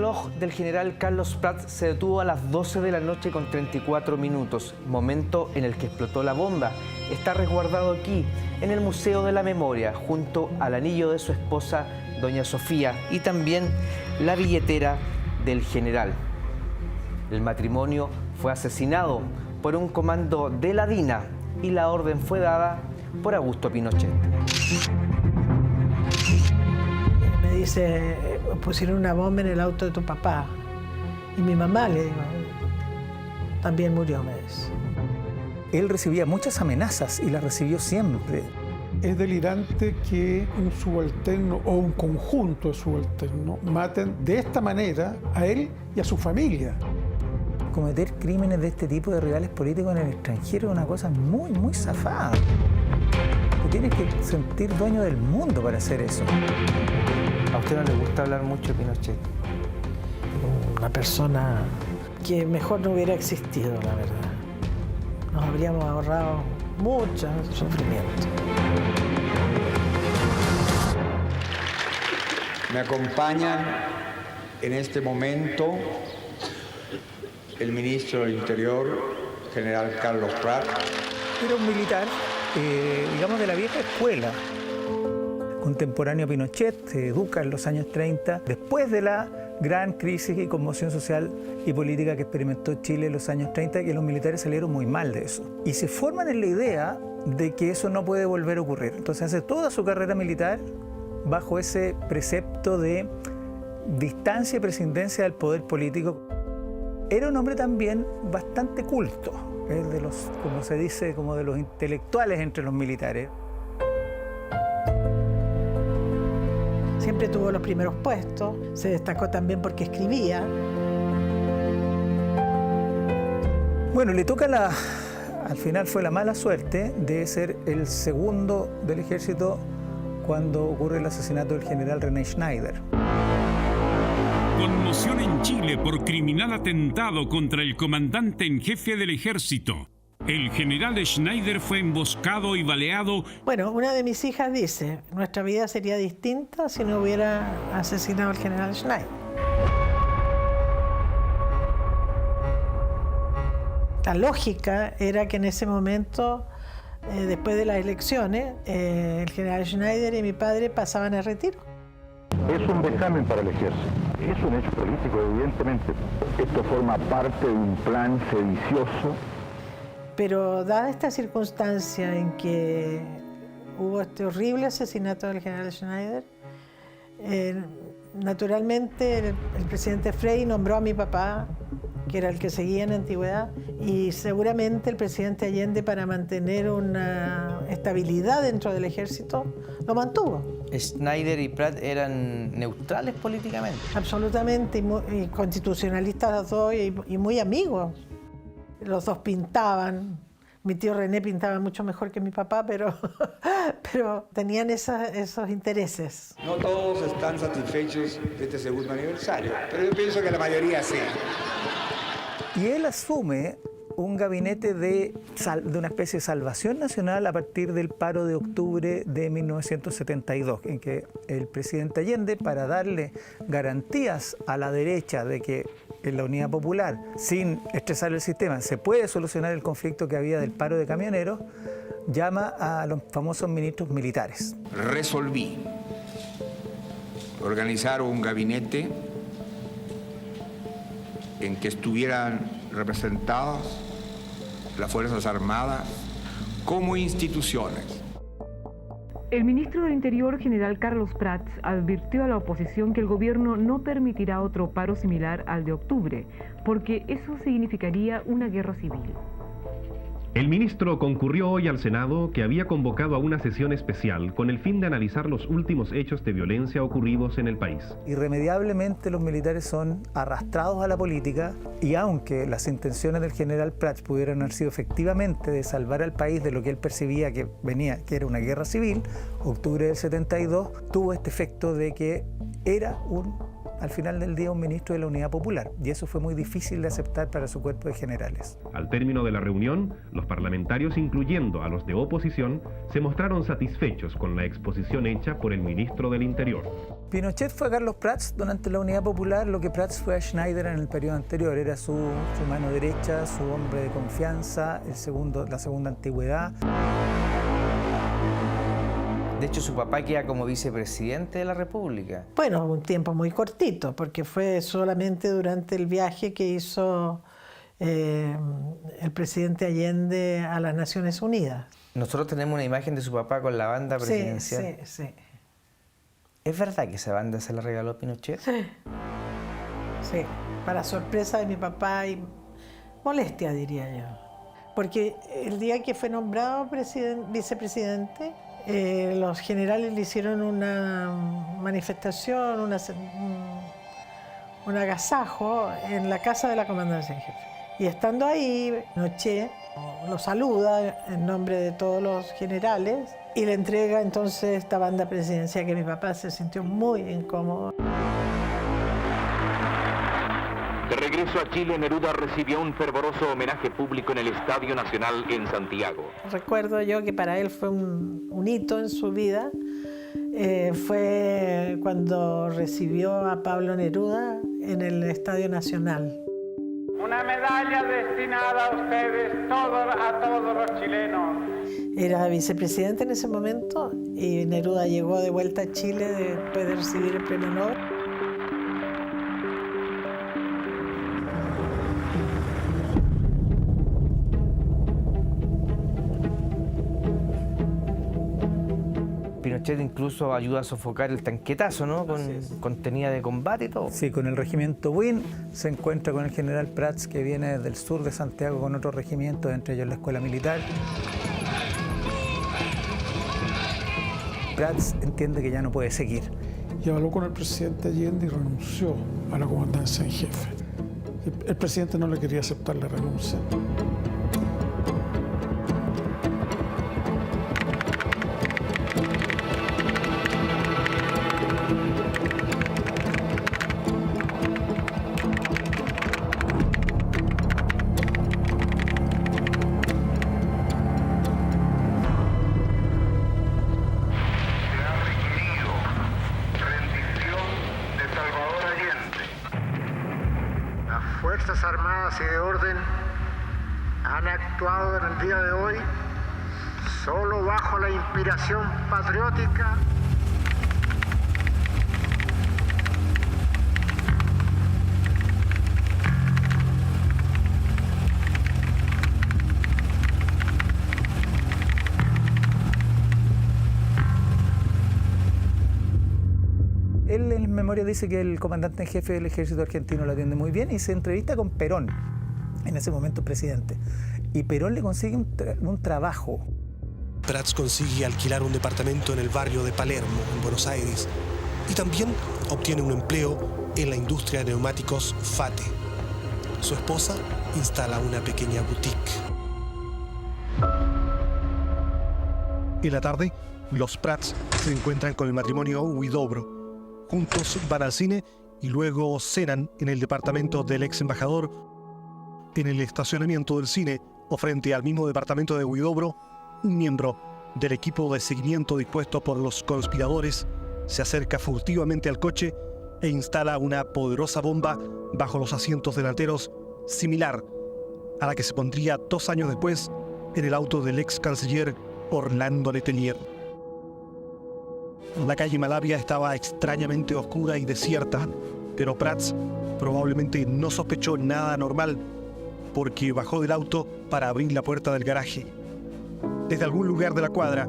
reloj del general Carlos Prats se detuvo a las 12 de la noche con 34 minutos, momento en el que explotó la bomba. Está resguardado aquí, en el Museo de la Memoria, junto al anillo de su esposa, doña Sofía, y también la billetera del general. El matrimonio fue asesinado por un comando de la DINA y la orden fue dada por Augusto Pinochet. Me dice, pusieron una bomba en el auto de tu papá. Y mi mamá, le digo, también murió, me dice. Él recibía muchas amenazas y las recibió siempre. Es delirante que un subalterno o un conjunto de subalternos maten de esta manera a él y a su familia. Cometer crímenes de este tipo de rivales políticos en el extranjero es una cosa muy, muy zafada. Te tienes que sentir dueño del mundo para hacer eso. ¿A usted no le gusta hablar mucho de Pinochet? Una persona que mejor no hubiera existido, la verdad. Nos habríamos ahorrado mucho sufrimiento. Me acompañan en este momento el ministro del Interior, general Carlos Prats. Era un militar, digamos, de la vieja escuela. Contemporáneo a Pinochet, se educa en los años 30, después de la gran crisis y conmoción social y política que experimentó Chile en los años 30, que los militares salieron muy mal de eso. Y se forman en la idea de que eso no puede volver a ocurrir. Entonces hace toda su carrera militar bajo ese precepto de distancia y prescindencia del poder político. Era un hombre también bastante culto, de los, como se dice, como de los intelectuales entre los militares. Siempre tuvo los primeros puestos, se destacó también porque escribía. Bueno, le toca al final fue la mala suerte de ser el segundo del ejército cuando ocurre el asesinato del general René Schneider. Conmoción en Chile por criminal atentado contra el comandante en jefe del ejército. El general Schneider fue emboscado y baleado. Bueno, una de mis hijas dice, nuestra vida sería distinta si no hubiera asesinado al general Schneider. La lógica era que en ese momento, después de las elecciones, el general Schneider y mi padre pasaban a retiro. Es un vejamen para el ejército, es un hecho político, evidentemente. Esto forma parte de un plan sedicioso. Pero dada esta circunstancia en que hubo este horrible asesinato del general Schneider, naturalmente el presidente Frei nombró a mi papá, que era el que seguía en antigüedad, y seguramente el presidente Allende, para mantener una estabilidad dentro del ejército, lo mantuvo. Schneider y Prats eran neutrales políticamente. Absolutamente, y constitucionalistas los dos, y muy amigos. Los dos pintaban. Mi tío René pintaba mucho mejor que mi papá, pero tenían esos intereses. No todos están satisfechos de este segundo aniversario, pero yo pienso que la mayoría sí. Y él asume un gabinete de una especie de salvación nacional a partir del paro de octubre de 1972, en que el presidente Allende, para darle garantías a la derecha de que en la Unidad Popular, sin estresar el sistema, se puede solucionar el conflicto que había del paro de camioneros, llama a los famosos ministros militares. Resolví organizar un gabinete en que estuvieran representadas las Fuerzas Armadas como instituciones. El ministro del Interior, general Carlos Prats, advirtió a la oposición que el gobierno no permitirá otro paro similar al de octubre, porque eso significaría una guerra civil. El ministro concurrió hoy al Senado, que había convocado a una sesión especial con el fin de analizar los últimos hechos de violencia ocurridos en el país. Irremediablemente los militares son arrastrados a la política y aunque las intenciones del general Prats pudieran haber sido efectivamente de salvar al país de lo que él percibía que era una guerra civil, octubre del 72 tuvo este efecto de que era un al final del día un ministro de la Unidad Popular, y eso fue muy difícil de aceptar para su cuerpo de generales. Al término de la reunión, los parlamentarios, incluyendo a los de oposición, se mostraron satisfechos con la exposición hecha por el ministro del Interior. Pinochet fue a Carlos Prats durante la Unidad Popular lo que Prats fue a Schneider en el periodo anterior. Era su mano derecha, su hombre de confianza, la segunda antigüedad. De hecho, su papá queda como vicepresidente de la República. Bueno, un tiempo muy cortito, porque fue solamente durante el viaje que hizo el presidente Allende a las Naciones Unidas. Nosotros tenemos una imagen de su papá con la banda presidencial. Sí. ¿Es verdad que esa banda se la regaló Pinochet? Sí, para sorpresa de mi papá y molestia, diría yo. Porque el día que fue nombrado vicepresidente, los generales le hicieron una manifestación, un agasajo en la casa de la comandancia en jefe. Y estando ahí, Pinochet lo saluda en nombre de todos los generales y le entrega entonces esta banda presidencial, que mi papá se sintió muy incómodo. De regreso a Chile, Neruda recibió un fervoroso homenaje público en el Estadio Nacional en Santiago. Recuerdo yo que para él fue un hito en su vida. Fue cuando recibió a Pablo Neruda en el Estadio Nacional. Una medalla destinada a ustedes, a todos los chilenos. Era vicepresidente en ese momento y Neruda llegó de vuelta a Chile después de recibir el premio Nobel. Pinochet incluso ayuda a sofocar el tanquetazo, ¿no? Con tenida de combate y todo. Sí, con el regimiento Buin se encuentra con el general Prats, que viene desde el sur de Santiago con otros regimientos, entre ellos la Escuela Militar. Prats entiende que ya no puede seguir. Y habló con el presidente Allende y renunció a la comandancia en jefe. El presidente no le quería aceptar la renuncia. Fuerzas Armadas y de Orden han actuado en el día de hoy solo bajo la inspiración patriótica Él en memoria dice que el comandante en jefe del ejército argentino lo atiende muy bien y se entrevista con Perón, en ese momento presidente. Y Perón le consigue un trabajo. Prats consigue alquilar un departamento en el barrio de Palermo, en Buenos Aires, y también obtiene un empleo en la industria de neumáticos Fate. Su esposa instala una pequeña boutique. En la tarde, los Prats se encuentran con el matrimonio Huidobro. Juntos van al cine y luego cenan en el departamento del ex embajador. En el estacionamiento del cine, o frente al mismo departamento de Huidobro, un miembro del equipo de seguimiento dispuesto por los conspiradores se acerca furtivamente al coche e instala una poderosa bomba bajo los asientos delanteros, similar a la que se pondría 2 años después en el auto del ex canciller Orlando Letelier. La calle Malavia estaba extrañamente oscura y desierta, pero Prats probablemente no sospechó nada anormal porque bajó del auto para abrir la puerta del garaje. Desde algún lugar de la cuadra,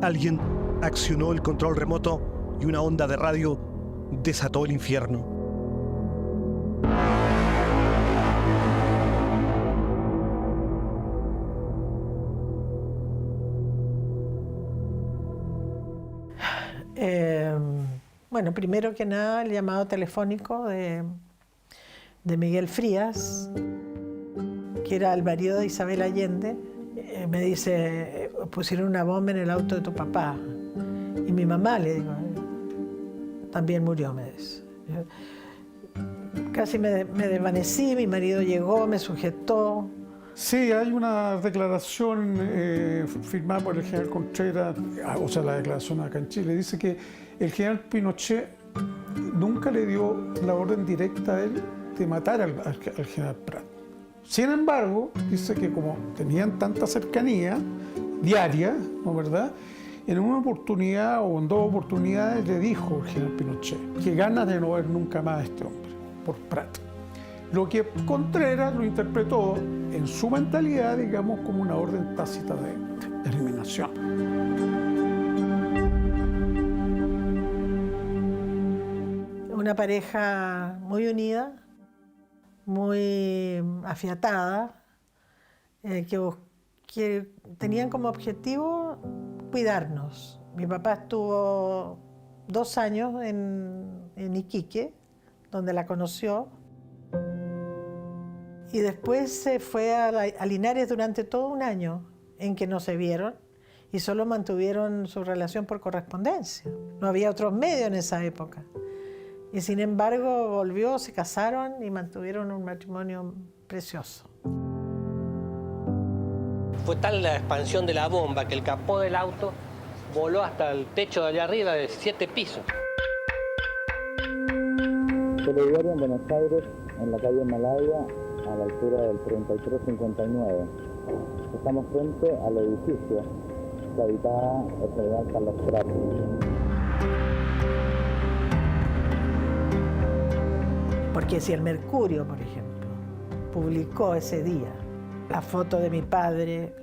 alguien accionó el control remoto y una onda de radio desató el infierno. Bueno, primero que nada, el llamado telefónico de Miguel Frías, que era el marido de Isabel Allende. Me dice, pusieron una bomba en el auto de tu papá. Y mi mamá, le digo, también murió, me dice. Casi me desvanecí, mi marido llegó, me sujetó. Sí, hay una declaración firmada por el general Contreras, o sea, la declaración acá en Chile, dice que el general Pinochet nunca le dio la orden directa a él de matar al general Prat. Sin embargo, dice que como tenían tanta cercanía diaria, ¿no verdad?, en una oportunidad o en dos oportunidades le dijo el general Pinochet que ganas de no ver nunca más a este hombre, por Prat. Lo que Contreras lo interpretó en su mentalidad, digamos, como una orden tácita de eliminación. Una pareja muy unida, muy afiatada, que tenían como objetivo cuidarnos. Mi papá estuvo 2 años en Iquique, donde la conoció, y después se fue a Linares durante todo un año en que no se vieron y solo mantuvieron su relación por correspondencia. No había otros medios en esa época. Y sin embargo volvió, se casaron y mantuvieron un matrimonio precioso. Fue tal la expansión de la bomba que el capó del auto voló hasta el techo de allá arriba de 7 pisos. Telediario en Buenos Aires, en la calle Malaya, a la altura del 3359. Estamos frente al edificio que habitaba el general Carlos Prat. Porque si el Mercurio, por ejemplo, publicó ese día la foto de mi padre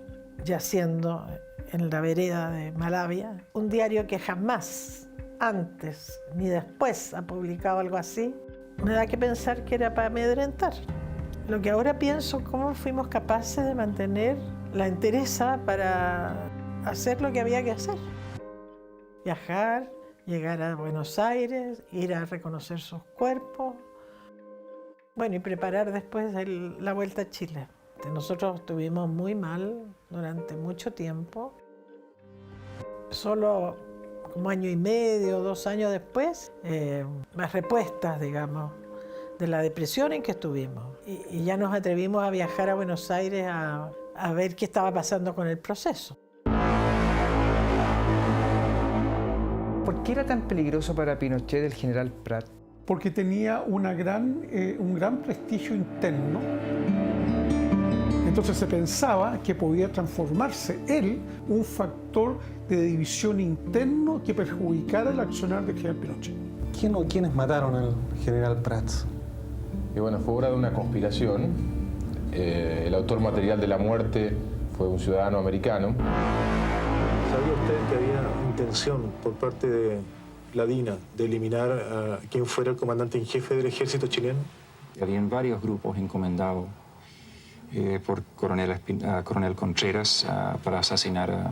yaciendo en la vereda de Malavia, un diario que jamás, antes ni después, ha publicado algo así, me da que pensar que era para amedrentar. Lo que ahora pienso, cómo fuimos capaces de mantener la entereza para hacer lo que había que hacer. Viajar, llegar a Buenos Aires, ir a reconocer sus cuerpos, bueno, y preparar después la vuelta a Chile. Nosotros estuvimos muy mal durante mucho tiempo. Solo como 1 año y medio, 2 años después, las repuestas, digamos, de la depresión en que estuvimos. Y ya nos atrevimos a viajar a Buenos Aires a ver qué estaba pasando con el proceso. ¿Por qué era tan peligroso para Pinochet el general Prat? Porque tenía un gran prestigio interno. Entonces se pensaba que podía transformarse él un factor de división interno que perjudicara el accionar del general Pinochet. ¿Quién o quiénes mataron al general Prats? Y bueno, fue obra de una conspiración. El autor material de la muerte fue un ciudadano americano. ¿Sabía usted que había intención por parte de la DINA de eliminar a quien fuera el comandante en jefe del ejército chileno? Habían varios grupos encomendados por coronel Contreras para asesinar a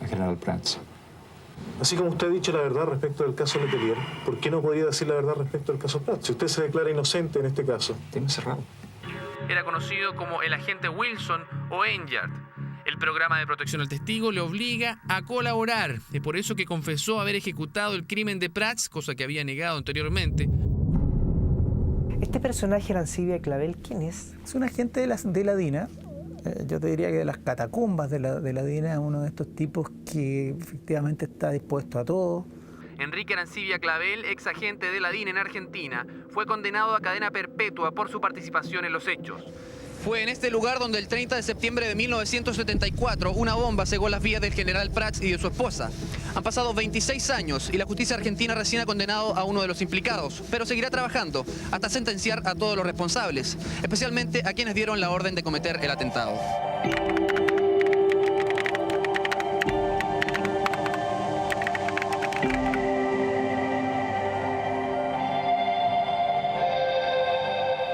general Prats. Así como usted ha dicho la verdad respecto del caso Letelier, ¿por qué no podía decir la verdad respecto al caso Prats? Si usted se declara inocente en este caso. Tema cerrado. Era conocido como el agente Wilson o Enyart. El programa de protección al testigo le obliga a colaborar. Es por eso que confesó haber ejecutado el crimen de Prats, cosa que había negado anteriormente. Este personaje, Arancibia Clavel, ¿quién es? Es un agente de la DINA. Yo te diría que de las catacumbas de la DINA es uno de estos tipos que efectivamente está dispuesto a todo. Enrique Arancibia Clavel, ex agente de la DINA en Argentina, fue condenado a cadena perpetua por su participación en los hechos. Fue en este lugar donde el 30 de septiembre de 1974 una bomba cegó las vidas del general Prats y de su esposa. Han pasado 26 años y la justicia argentina recién ha condenado a uno de los implicados, pero seguirá trabajando hasta sentenciar a todos los responsables, especialmente a quienes dieron la orden de cometer el atentado.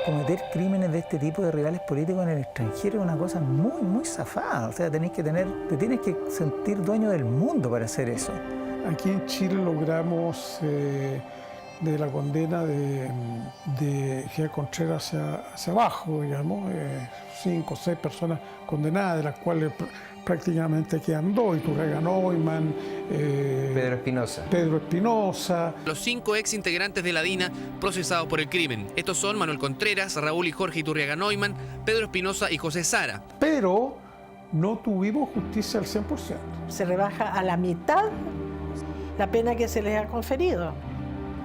Cometer crímenes de este tipo de rivales políticos en el extranjero es una cosa muy, muy zafada. O sea, te tienes que sentir dueño del mundo para hacer eso. Aquí en Chile logramos de la condena de General Contreras hacia abajo, digamos, 5 o 6 personas condenadas, de las cuales prácticamente quedan 2, Iturriaga Neumann, Pedro Espinosa. Los 5 ex integrantes de la DINA procesados por el crimen. Estos son Manuel Contreras, Raúl y Jorge Iturriaga Neumann, Pedro Espinosa y José Sara. Pero no tuvimos justicia al 100%. Se rebaja a la mitad la pena que se les ha conferido.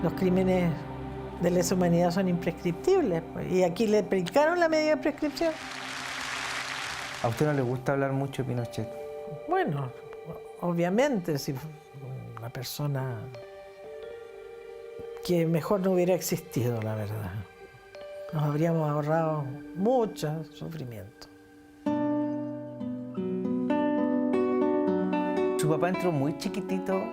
Los crímenes de lesa humanidad son imprescriptibles, pues, y aquí le aplicaron la medida de prescripción. ¿A usted no le gusta hablar mucho de Pinochet? Bueno, obviamente, si una persona que mejor no hubiera existido, la verdad. Nos habríamos ahorrado mucho sufrimiento. Su papá entró muy chiquitito,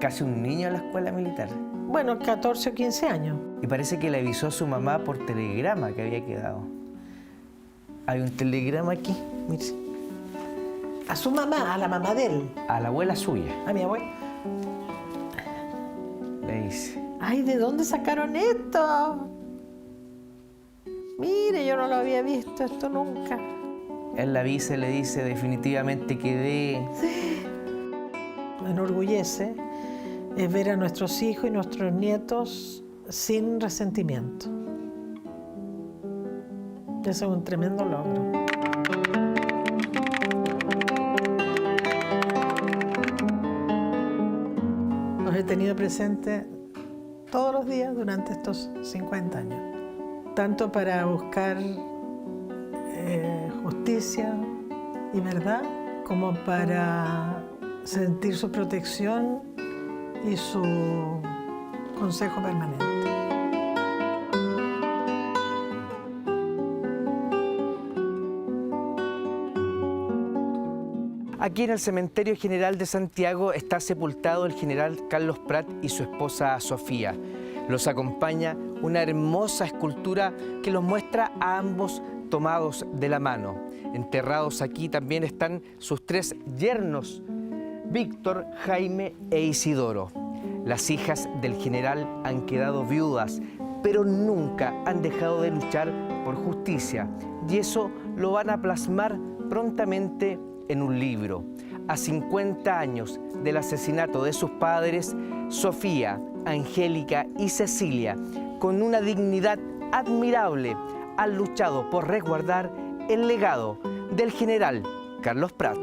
casi un niño, a la escuela militar. Bueno, 14 o 15 años. Y parece que le avisó a su mamá por telegrama que había quedado. Hay un telegrama aquí, mire. A su mamá, a la mamá de él. A la abuela suya. A mi abuela. Le dice. Ay, ¿de dónde sacaron esto? Mire, yo no lo había visto esto nunca. Él la avisa y le dice, definitivamente quedé. Sí. Me enorgullece es ver a nuestros hijos y nuestros nietos sin resentimiento. Eso es un tremendo logro. Los he tenido presentes todos los días durante estos 50 años, tanto para buscar justicia y verdad, como para sentir su protección y su consejo permanente. Aquí en el Cementerio General de Santiago está sepultado el general Carlos Prat y su esposa Sofía. Los acompaña una hermosa escultura que los muestra a ambos tomados de la mano. Enterrados aquí también están sus 3 yernos, Víctor, Jaime e Isidoro. Las hijas del general han quedado viudas, pero nunca han dejado de luchar por justicia. Y eso lo van a plasmar prontamente en un libro. A 50 años del asesinato de sus padres, Sofía, Angélica y Cecilia, con una dignidad admirable, han luchado por resguardar el legado del general Carlos Prat.